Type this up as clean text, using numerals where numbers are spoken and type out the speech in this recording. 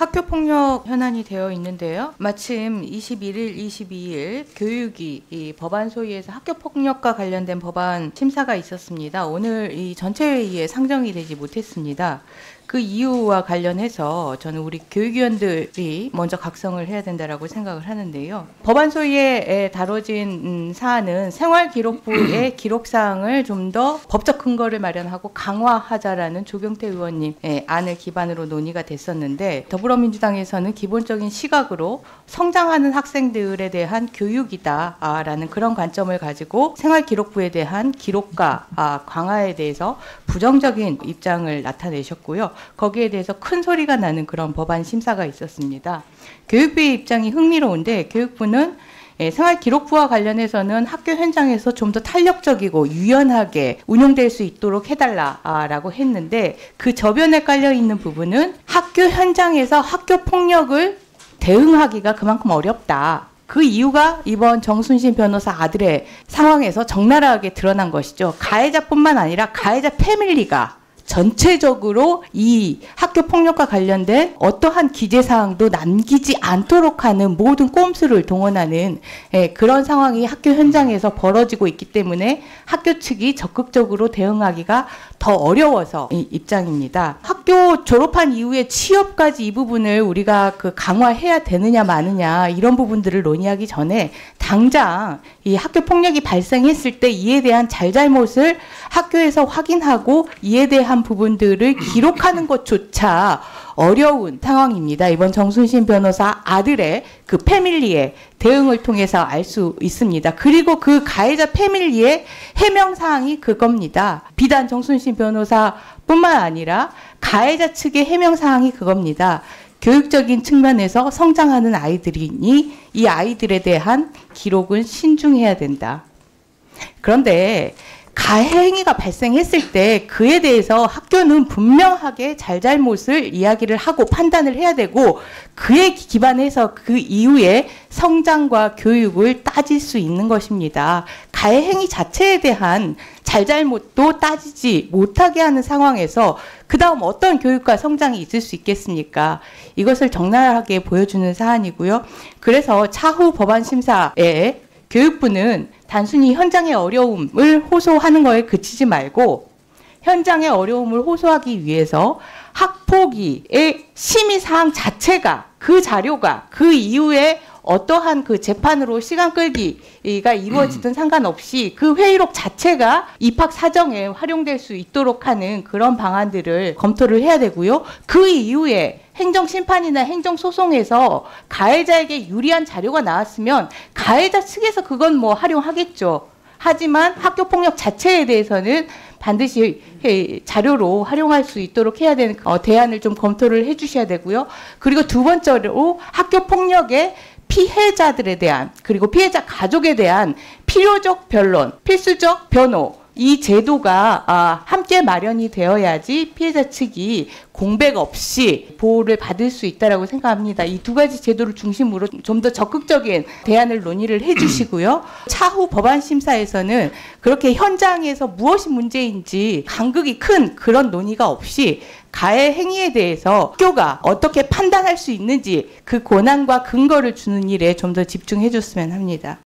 학교폭력 현안이 되어 있는데요. 마침 21일, 22일 교육위 이 법안 소위에서 학교폭력과 관련된 법안 심사가 있었습니다. 오늘 이 전체 회의에 상정이 되지 못했습니다. 그 이유와 관련해서 저는 우리 교육위원들이 먼저 각성을 해야 된다라고 생각을 하는데요. 법안 소위에 다뤄진 사안은 생활기록부의 기록사항을 좀 더 법적 근거를 마련하고 강화하자라는 조경태 의원님의 안을 기반으로 논의가 됐었는데, 더불어민주당에서는 기본적인 시각으로 성장하는 학생들에 대한 교육이다라는 그런 관점을 가지고 생활기록부에 대한 기록과 강화에 대해서 부정적인 입장을 나타내셨고요. 거기에 대해서 큰 소리가 나는 그런 법안 심사가 있었습니다. 교육부의 입장이 흥미로운데, 교육부는 생활기록부와 관련해서는 학교 현장에서 좀 더 탄력적이고 유연하게 운용될 수 있도록 해달라라고 했는데, 그 저변에 깔려있는 부분은 학교 현장에서 학교폭력을 대응하기가 그만큼 어렵다. 그 이유가 이번 정순신 변호사 아들의 상황에서 적나라하게 드러난 것이죠. 가해자뿐만 아니라 가해자 패밀리가 전체적으로 이 학교폭력과 관련된 어떠한 기재사항도 남기지 않도록 하는 모든 꼼수를 동원하는 그런 상황이 학교 현장에서 벌어지고 있기 때문에 학교 측이 적극적으로 대응하기가 더 어려워서 이 입장입니다. 학교 졸업한 이후에 취업까지 이 부분을 우리가 강화해야 되느냐 마느냐 이런 부분들을 논의하기 전에 당장 이 학교폭력이 발생했을 때 이에 대한 잘잘못을 학교에서 확인하고 이에 대한 부분들을 기록하는 것조차 어려운 상황입니다. 이번 정순신 변호사 아들의 그 패밀리의 대응을 통해서 알 수 있습니다. 그리고 그 가해자 패밀리의 해명사항이 그겁니다. 비단 정순신 변호사뿐만 아니라 가해자 측의 해명사항이 그겁니다. 교육적인 측면에서 성장하는 아이들이니 이 아이들에 대한 기록은 신중해야 된다. 그런데 가해 행위가 발생했을 때 그에 대해서 학교는 분명하게 잘잘못을 이야기를 하고 판단을 해야 되고, 그에 기반해서 그 이후에 성장과 교육을 따질 수 있는 것입니다. 가해 행위 자체에 대한 잘잘못도 따지지 못하게 하는 상황에서 그 다음 어떤 교육과 성장이 있을 수 있겠습니까? 이것을 적나라하게 보여주는 사안이고요. 그래서 차후 법안 심사에 교육부는 단순히 현장의 어려움을 호소하는 거에 그치지 말고, 현장의 어려움을 호소하기 위해서 학폭위의 심의사항 자체가, 그 자료가 그 이후에 어떠한 그 재판으로 시간 끌기가 이루어지든 상관없이 그 회의록 자체가 입학 사정에 활용될 수 있도록 하는 그런 방안들을 검토를 해야 되고요. 그 이후에 행정심판이나 행정소송에서 가해자에게 유리한 자료가 나왔으면 가해자 측에서 그건 뭐 활용하겠죠. 하지만 학교폭력 자체에 대해서는 반드시 자료로 활용할 수 있도록 해야 되는 대안을 좀 검토를 해 주셔야 되고요. 그리고 두 번째로 학교폭력의 피해자들에 대한, 그리고 피해자 가족에 대한 필요적 변론, 필수적 변호, 이 제도가 함께 마련이 되어야지 피해자 측이 공백 없이 보호를 받을 수 있다라고 생각합니다. 이 두 가지 제도를 중심으로 좀 더 적극적인 대안을 논의를 해주시고요. 차후 법안 심사에서는 그렇게 현장에서 무엇이 문제인지 간극이 큰 그런 논의가 없이 가해 행위에 대해서 학교가 어떻게 판단할 수 있는지 그 권한과 근거를 주는 일에 좀 더 집중해 줬으면 합니다.